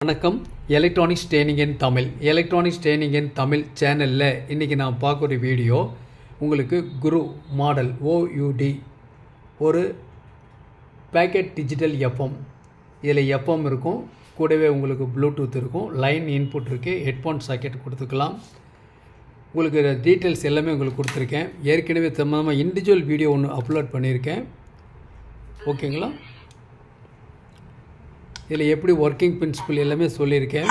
வணக்கம் electronics training இன் தமிழ் சேனலில் இன்றைக்கி நான் பார்க்குற வீடியோ உங்களுக்கு குரு மாடல் OUD ஒரு பேக்கெட் டிஜிட்டல் எஃப்எம். இதில் எஃப்எம் இருக்கும், கூடவே உங்களுக்கு ப்ளூடூத் இருக்கும், லைன் இன்புட் இருக்குது, ஹெட்ஃபோன் சாக்கெட் கொடுத்துக்கலாம். உங்களுக்கு டீட்டெயில்ஸ் எல்லாமே உங்களுக்கு கொடுத்துருக்கேன். ஏற்கனவே சம்மந்தமாக இண்டிவிஜுவல் வீடியோ ஒன்று அப்லோட் பண்ணியிருக்கேன். ஓகேங்களா? இதில் எப்படி ஒர்க்கிங் பிரின்சிபல் எல்லாமே சொல்லியிருக்கேன்.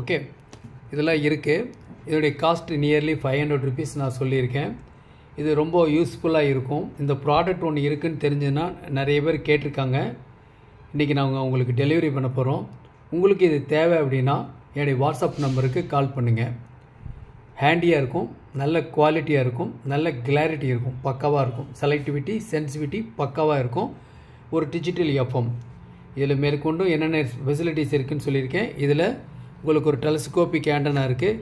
ஓகே, இதெல்லாம் இருக்குது. இதோடைய காஸ்ட் நியர்லி 500 rupees நான் சொல்லியிருக்கேன். இது ரொம்ப யூஸ்ஃபுல்லாக இருக்கும். இந்த ப்ராடக்ட் ஒன்று இருக்குதுன்னு தெரிஞ்சுன்னா நிறைய பேர் கேட்டிருக்காங்க. இன்றைக்கி நாங்கள் உங்களுக்கு டெலிவரி பண்ண போகிறோம். உங்களுக்கு இது தேவை அப்படின்னா என்னுடைய வாட்ஸ்அப் நம்பருக்கு கால் பண்ணுங்கள். ஹேண்டியாக இருக்கும், நல்ல குவாலிட்டியாக இருக்கும், நல்ல கிளாரிட்டி இருக்கும், பக்காவாக இருக்கும், செலக்டிவிட்டி சென்சிட்டிவிட்டி பக்காவாக இருக்கும். ஒரு டிஜிட்டல் எஃப்எம். இதில் மேற்கொண்டும் என்னென்ன ஃபெசிலிட்டிஸ் இருக்குதுன்னு சொல்லியிருக்கேன். இதில் உங்களுக்கு ஒரு டெலஸ்கோபிக் ஆண்டனா இருக்குது,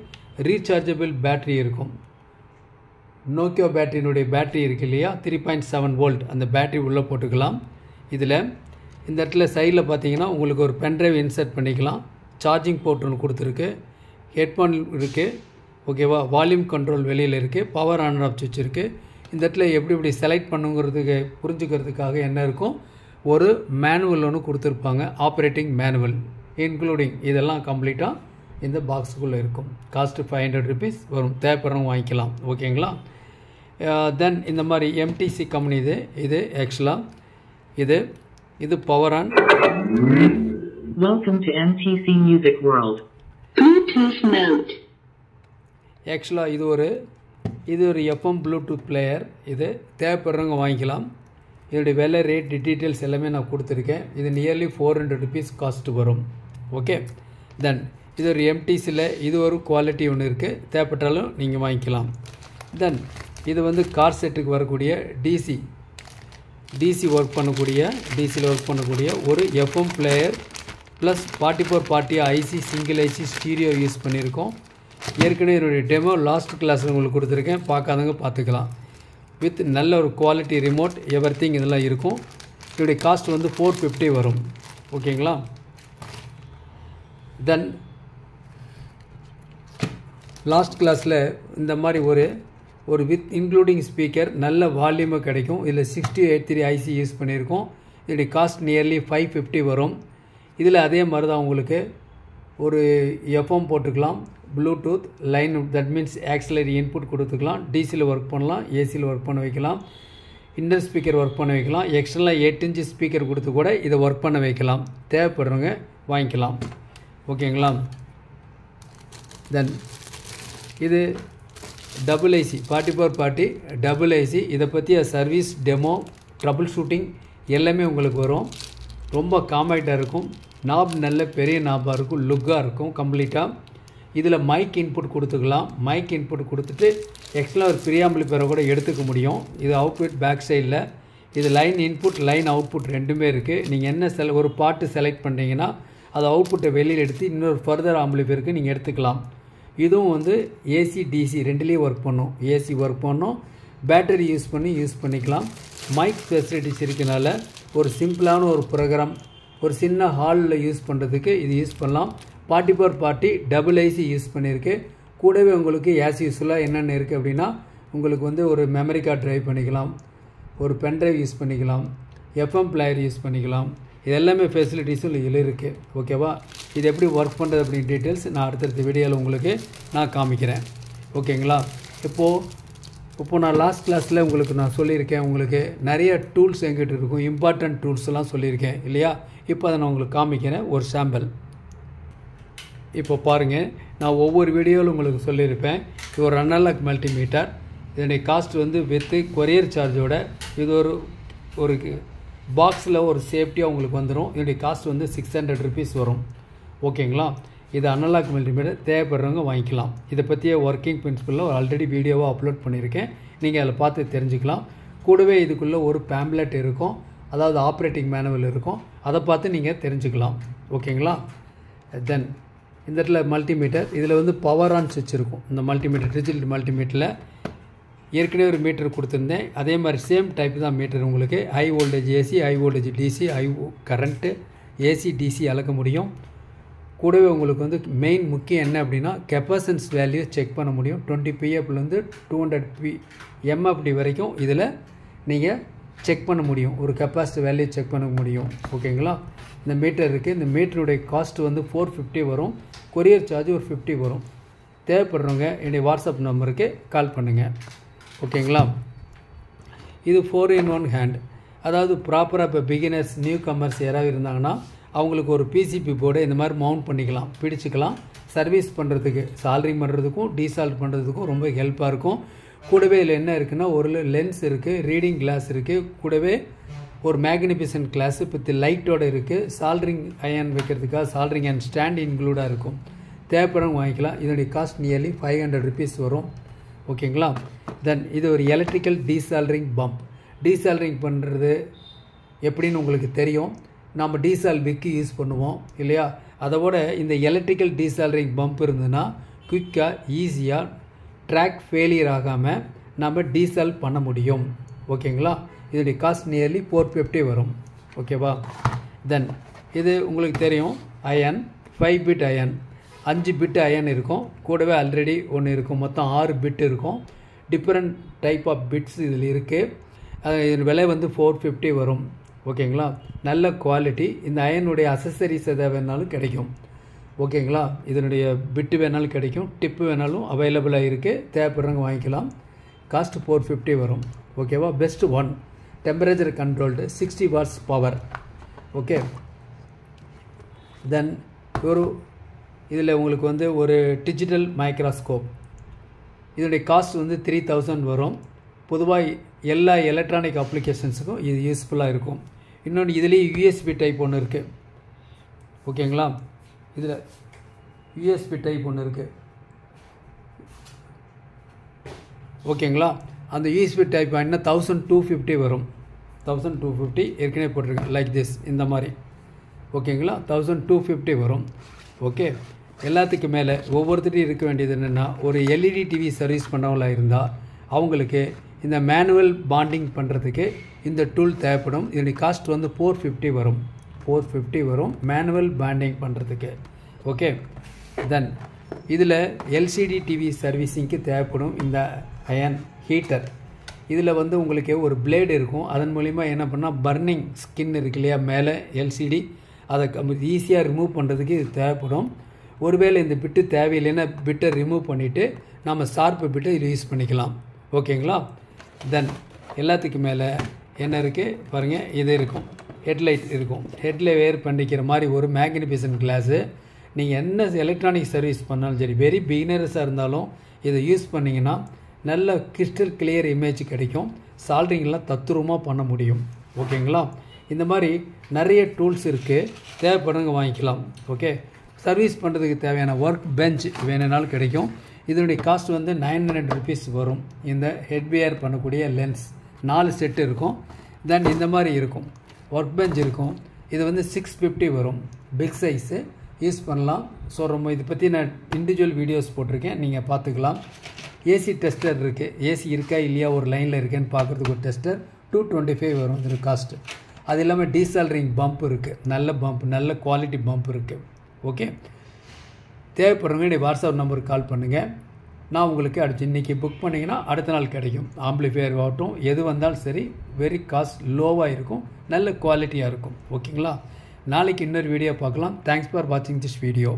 ரீசார்ஜபிள் பேட்ரி இருக்கும். நோக்கியோ பேட்டரியினுடைய பேட்ரி இருக்குது இல்லையா, 3.7 volt அந்த பேட்ரி உள்ளே போட்டுக்கலாம். இதில் இந்த இடத்துல சைடில் பார்த்தீங்கன்னா உங்களுக்கு ஒரு பென்ட்ரைவ் இன்சர்ட் பண்ணிக்கலாம். சார்ஜிங் போர்ட் ஒன்று கொடுத்துருக்கு, ஹெட்ஃபோன் இருக்குது. ஓகேவா? வால்யூம் கண்ட்ரோல் வெளியில் இருக்குது, பவர் ஆன் ஆஃப் சுவிட்ச் இருக்குது. இந்த இடத்துல எப்படி செலக்ட் பண்ணுங்கிறதுக்கு புரிஞ்சுக்கிறதுக்காக என்ன இருக்கும், ஒரு மேனுவல் ஒன்று கொடுத்துருப்பாங்க, ஆப்ரேட்டிங் மேனுவல் இன்க்ளூடிங் இதெல்லாம் கம்ப்ளீட்டாக இந்த பாக்ஸுக்குள்ளே இருக்கும். காஸ்ட்டு 500 rupees வரும். தேவைப்படுறவங்க வாங்கிக்கலாம். ஓகேங்களா? தென் இந்த மாதிரி MTC கம்பெனி இது ஆக்சுவலாக இது power on. Welcome to MTC Music World. Bluetooth mode. ஆக்சுவலாக இது ஒரு எஃப்எம் ப்ளூடூத் பிளேயர். இது தேவைப்படுறவங்க வாங்கிக்கலாம். இதோடைய விலை, ரேட், டீட்டெயில்ஸ் எல்லாமே நான் கொடுத்துருக்கேன். இது நியர்லி 400 rupees காஸ்ட் வரும். ஓகே, தென் இது ஒரு MTCயில் இது ஒரு குவாலிட்டி ஒன்று இருக்குது, தேவைப்பட்டாலும் நீங்கள் வாங்கிக்கலாம். தென் இது கார் செட்டுக்கு வரக்கூடிய டிசியில் ஒர்க் பண்ணக்கூடிய ஒரு FM player plus 4440 IC single IC stereo use பண்ணியிருக்கோம். ஏற்கனவே என்னுடைய டெமோ லாஸ்ட் கிளாஸில் உங்களுக்கு கொடுத்துருக்கேன், பார்க்காதவங்க பார்த்துக்கலாம். வித் நல்ல ஒரு குவாலிட்டி ரிமோட் எவரிதிங் இதெல்லாம் இருக்கும். இதோடைய காஸ்ட் 450 வரும். ஓகேங்களா? தென் லாஸ்ட் கிளாஸில் இந்த மாதிரி ஒரு வித் இன்க்ளூடிங் ஸ்பீக்கர் நல்ல வால்யூமாக கிடைக்கும். இதில் 6083 ஐசி யூஸ் பண்ணியிருக்கோம். இதோடைய காஸ்ட் நியர்லி 550 வரும். இதில் அதே மாதிரி தான் உங்களுக்கு ஒரு எஃப்எம் போட்டுக்கலாம், Bluetooth line, that means auxiliary input கொடுத்துக்கலாம். டிசியில் ஒர்க் பண்ணலாம், ஏசியில் ஒர்க் பண்ண வைக்கலாம், இன்னர் ஸ்பீக்கர் ஒர்க் பண்ண வைக்கலாம். எக்ஸ்டர்னலாக 8 inch ஸ்பீக்கர் கொடுத்து கூட இதை ஒர்க் பண்ண வைக்கலாம். தேவைப்படுறவங்க வாங்கிக்கலாம். ஓகேங்களா? தென் இது டபுள் ஐசி 4440 டபுள் ஐசி. இதை பற்றிய சர்வீஸ், டெமோ, ட்ரபிள் ஷூட்டிங் எல்லாமே உங்களுக்கு வரும். ரொம்ப காம்பேக்டாக இருக்கும். நாப் நல்ல பெரிய நாபாக இருக்கும், லுக்காக இருக்கும் கம்ப்ளீட்டாக. இதில் மைக் இன்புட் கொடுத்துக்கலாம். மைக் இன்புட் கொடுத்துட்டு எக்ஸ்ட்ரா ஒரு ப்ரீஆம்பிளிஃபையரை கூட எடுத்துக்க முடியும். இது அவுட்புட் பேக் சைடில். இது லைன் இன்புட் லைன் அவுட்புட் ரெண்டுமே இருக்குது. நீங்கள் என்ன ஒரு பாட்டு செலக்ட் பண்ணிங்கன்னா அது அவுட்புட்டை வெளியில் எடுத்து இன்னொரு ஃபர்தர் ஆம்பிளிஃபையருக்கு நீங்கள் எடுத்துக்கலாம். இதுவும் ஏசி டிசி ரெண்டுலேயும் ஒர்க் பண்ணும். ஏசி ஒர்க் பண்ணும், பேட்டரி யூஸ் பண்ணிக்கலாம். மைக் ஃபெசிலிட்டிஸ் இருக்கனால ஒரு சிம்பிளான ஒரு ப்ரோக்ராம் ஒரு சின்ன ஹாலில் யூஸ் பண்ணுறதுக்கு இது யூஸ் பண்ணலாம். 4440 டபுள் ஐசி யூஸ் பண்ணியிருக்கு. கூடவே உங்களுக்கு ஆஸ் யூஸ்ஃபுல்லாக என்னென்ன இருக்குது அப்படின்னா உங்களுக்கு ஒரு மெமரி கார்டு ட்ரைவ் பண்ணிக்கலாம், ஒரு பென்ட்ரைவ் யூஸ் பண்ணிக்கலாம், எஃப்எம் பிளேயர் யூஸ் பண்ணிக்கலாம். இது எல்லாமே ஃபெசிலிட்டிஸும் இதில் இருக்குது. ஓகேவா? இது எப்படி ஒர்க் பண்ணுறது அப்படின்னு டீட்டெயில்ஸ் நான் அடுத்தடுத்த வீடியோவில் உங்களுக்கு நான் காமிக்கிறேன். ஓகேங்களா? இப்போது நான் லாஸ்ட் கிளாஸில் உங்களுக்கு நான் சொல்லியிருக்கேன், உங்களுக்கு நிறைய டூல்ஸ் எங்கிட்ட இருக்கும், இம்பார்ட்டன்ட் டூல்ஸ்லாம் சொல்லியிருக்கேன் இல்லையா? இப்போ அதை நான் உங்களுக்கு காமிக்கிறேன், ஒரு சாம்பிள். இப்போ பாருங்கள், நான் ஒவ்வொரு வீடியோவில் உங்களுக்கு சொல்லியிருப்பேன். இது ஒரு அனலாக் மல்டிமீட்டர். இதனுடைய காஸ்ட் வித்து கொரியர் சார்ஜோட இது ஒரு பாக்ஸில் ஒரு சேஃப்டியாக உங்களுக்கு வந்துடும். இதனுடைய காஸ்ட் 600 rupees வரும். ஓகேங்களா? இது அனலாக் மல்டிமீட்டர். தேவைப்படுறவங்க வாங்கிக்கலாம். இதை பற்றிய ஒர்க்கிங் பிரின்சிபலில் ஆல்ரெடி வீடியோவாக அப்லோட் பண்ணியிருக்கேன், நீங்கள் அதில் பார்த்து தெரிஞ்சுக்கலாம். கூடவே இதுக்குள்ளே ஒரு பேம்ப்லெட் இருக்கும், அதாவது ஆப்ரேட்டிங் மேனுவல் இருக்கும், அதை பார்த்து நீங்கள் தெரிஞ்சுக்கலாம். ஓகேங்களா? தென் இந்த இடத்துல மல்டிமீட்டர். இதில் பவர் ஆன் சுவிட்ச் இருக்கும். இந்த மல்டிமீட்டர் டிஜிட்டல் மல்டிமீட்டரில் ஏற்கனவே ஒரு மீட்டர் கொடுத்துருந்தேன். அதே மாதிரி சேம் டைப் தான் மீட்டர் உங்களுக்கு. High voltage AC, high voltage DC, high current, AC DC அளக்க முடியும். கூடவே உங்களுக்கு வந்து மெயின் முக்கியம் என்ன அப்படின்னா கெப்பாசிட்டன்ஸ் வேல்யூ செக் பண்ண முடியும். 20 pfலேருந்து 200 mfd வரைக்கும் இதில் நீங்கள் செக் பண்ண முடியும். ஒரு கெப்பாசிட்டி வேல்யூ செக் பண்ண முடியும். ஓகேங்களா? இந்த மீட்டர் இருக்குது. இந்த மீட்டருடைய காஸ்ட் வந்து 450 வரும். கொரியர் சார்ஜ் ஒரு 50 வரும். தேவைப்படுறவங்க என்னுடைய வாட்ஸ்அப் நம்பருக்கு கால் பண்ணுங்கள். ஓகேங்களா? இது 4-in-1 ஹேண்ட். அதாவது ப்ராப்பராக இப்போ பிகினர்ஸ் நியூ கமர்ஸ் யாராவது இருந்தாங்கன்னா அவங்களுக்கு ஒரு பிசிபி போர்டை இந்த மாதிரி மவுண்ட் பண்ணிக்கலாம், பிடிச்சிக்கலாம். சர்வீஸ் பண்ணுறதுக்கு, சால்ரிங் பண்ணுறதுக்கும் டீசால்ட் பண்ணுறதுக்கும் ரொம்ப ஹெல்ப்பாக இருக்கும். கூடவே இதில் என்ன இருக்குன்னா ஒரு லென்ஸ் இருக்குது, ரீடிங் கிளாஸ் இருக்குது, கூடவே ஒரு மேக்னிஃபிசன்ட் கிளாஸ் வித் லைட்டோடு இருக்குது. சால்ரிங் அயன் வைக்கிறதுக்காக சால்ரிங் அண்ட் ஸ்டாண்ட் இன்க்ளூடாக இருக்கும். தேவைப்படம் வாங்கிக்கலாம். இதனுடைய காஸ்ட் நியர்லி 500 rupees வரும். ஓகேங்களா? தென் இது ஒரு எலக்ட்ரிக்கல் டீசால்ரிங் பம்ப். டீசால்ரிங் பண்ணுறது எப்படின்னு உங்களுக்கு தெரியும். நம்ம டீசால் விக்கு யூஸ் பண்ணுவோம் இல்லையா? அதோட இந்த எலக்ட்ரிக்கல் டீசால்ரிங் பம்ப் இருந்ததுன்னா குயிக்காக ஈஸியாக ட்ராக் ஃபெயிலியர் ஆகாமல் நம்ம டீசால் பண்ண முடியும். ஓகேங்களா? இதோடைய காஸ்ட் நியர்லி 450 வரும். ஓகேவா? தென் இது உங்களுக்கு தெரியும் iron, 5 bit iron, 5 bit iron இருக்கும். கூடவே ஆல்ரெடி ஒன்று இருக்கும். மொத்தம் 6 பிட் இருக்கும். டிஃப்ரெண்ட் டைப் ஆஃப் பிட்ஸ் இதில் இருக்குது. இதன் விலை வந்து 450 வரும். ஓகேங்களா? நல்ல குவாலிட்டி. இந்த அயனுடைய அசசரிஸ் எதாவது வேணாலும் கிடைக்கும். ஓகேங்களா? இதனுடைய பிட்டு வேணாலும் கிடைக்கும், டிப்பு வேணாலும் அவைலபிளாக இருக்குது. தேவைப்படுறவங்க வாங்கிக்கலாம். காஸ்ட் 450 வரும். ஓகேவா? Best one, temperature controlled, 60 watts power. Okay. Then இதில் உங்களுக்கு வந்து ஒரு டிஜிட்டல் மைக்ரோஸ்கோப். இதனுடைய காஸ்ட் வந்து 3000 வரும். பொதுவாக எல்லா எலக்ட்ரானிக் அப்ளிகேஷன்ஸுக்கும் இது யூஸ்ஃபுல்லாக இருக்கும். இன்னொன்று இதுலேயே யூஎஸ்பி டைப் ஒன்று இருக்குது. ஓகேங்களா? இதில் யூஎஸ்பி டைப் ஒன்று இருக்குது. ஓகேங்களா? அந்த யூஎஸ்பி டைப் வாங்கினா 1250 வரும். 1250 ஏற்கனவே போட்டிருக்கேன். லைக் திஸ், இந்த மாதிரி. ஓகேங்களா? 1250 வரும். ஓகே. எல்லாத்துக்கும் மேலே ஒவ்வொருத்தரையும் இருக்க வேண்டியது என்னென்னா ஒரு எல்இடி டிவி சர்வீஸ் பண்ணவங்களா இருந்தால் அவங்களுக்கு இந்த மேனுவல் பாண்டிங் பண்ணுறதுக்கு இந்த டூல் தேவைப்படும். இதனுடைய காஸ்ட் வந்து 450 வரும். 450 வரும் மேனுவல் பாண்டிங் பண்ணுறதுக்கு. ஓகே. தென் இதில் எல்சிடி டிவி சர்வீஸிங்க்கு தேவைப்படும் இந்த அயன் ஹீட்டர். இதில் வந்து உங்களுக்கு ஒரு பிளேடு இருக்கும். அதன் மூலிமா என்ன பண்ணால் பர்னிங் ஸ்கின் இருக்கு இல்லையா மேலே எல்சிடி, அதை ஈஸியாக ரிமூவ் பண்ணுறதுக்கு இது தேவைப்படும். ஒருவேளை இந்த பிட்டு தேவையில்லைன்னா பிட்டை ரிமூவ் பண்ணிவிட்டு நம்ம ஷார்ப்பு பிட்டை இதில் யூஸ் பண்ணிக்கலாம். ஓகேங்களா? தென் எல்லாத்துக்கும் மேலே என்ன இருக்குது பாருங்கள், இது இருக்கும், ஹெட்லைட் இருக்கும். ஹெட்டில் வேர் பண்ணிக்கிற மாதிரி ஒரு மேக்னிஃபிசன்ட் கிளாஸு. நீங்கள் என்ன எலக்ட்ரானிக் சர்வீஸ் பண்ணாலும் சரி, வெரி பிகினர்ஸாக இருந்தாலும் இதை யூஸ் பண்ணிங்கன்னா நல்ல கிறிஸ்டல் கிளியர் இமேஜ் கிடைக்கும். சால்ட்ரிங்லாம் தத்துரூபமாக பண்ண முடியும். ஓகேங்களா? இந்த மாதிரி நிறைய டூல்ஸ் இருக்குது. தேவைப்படுறவங்க வாங்கிக்கலாம். ஓகே. சர்வீஸ் பண்ணுறதுக்கு தேவையான ஒர்க் பெஞ்ச் வேணுனாலும் கிடைக்கும். இதனுடைய காஸ்ட் வந்து 900 rupees வரும். இந்த ஹெட்வியர் பண்ணக்கூடிய லென்ஸ் 4 செட்டு இருக்கும். தென் இந்த மாதிரி இருக்கும், ஒர்க் பெஞ்ச் இருக்கும். இது வந்து 650 வரும். பிக் சைஸு யூஸ் பண்ணலாம். ஸோ ரொம்ப இதை பற்றி நான் இண்டிவிஜுவல் வீடியோஸ் போட்டிருக்கேன், நீங்கள் பார்த்துக்கலாம். ஏசி டெஸ்டர் இருக்குது. ஏசி இருக்கா இல்லையா ஒரு லைனில் இருக்கேன்னு பார்க்குறதுக்கு ஒரு டெஸ்டர் 225 வரும் இதோட காஸ்ட்டு. அது இல்லாமல் டீசால்ரிங் பம்ப் இருக்குது. நல்ல பம்ப், நல்ல குவாலிட்டி பம்ப் இருக்குது. ஓகே. தேவைப்படுறவங்க என்னுடைய வாட்ஸ்அப் நம்பருக்கு கால் பண்ணுங்கள். நான் உங்களுக்கு அடுத்து இன்றைக்கி புக் பண்ணிங்கன்னா அடுத்த நாள் கிடைக்கும். ஆம்பிளிஃபையர் ஆகட்டும் எது வந்தாலும் சரி, வெரி காஸ்ட் லோவாக இருக்கும், நல்ல குவாலிட்டியாக இருக்கும். ஓகேங்களா? நாளைக்கு இன்னொரு வீடியோ பார்க்கலாம். தேங்க்ஸ் ஃபார் வாட்சிங் திஸ் வீடியோ.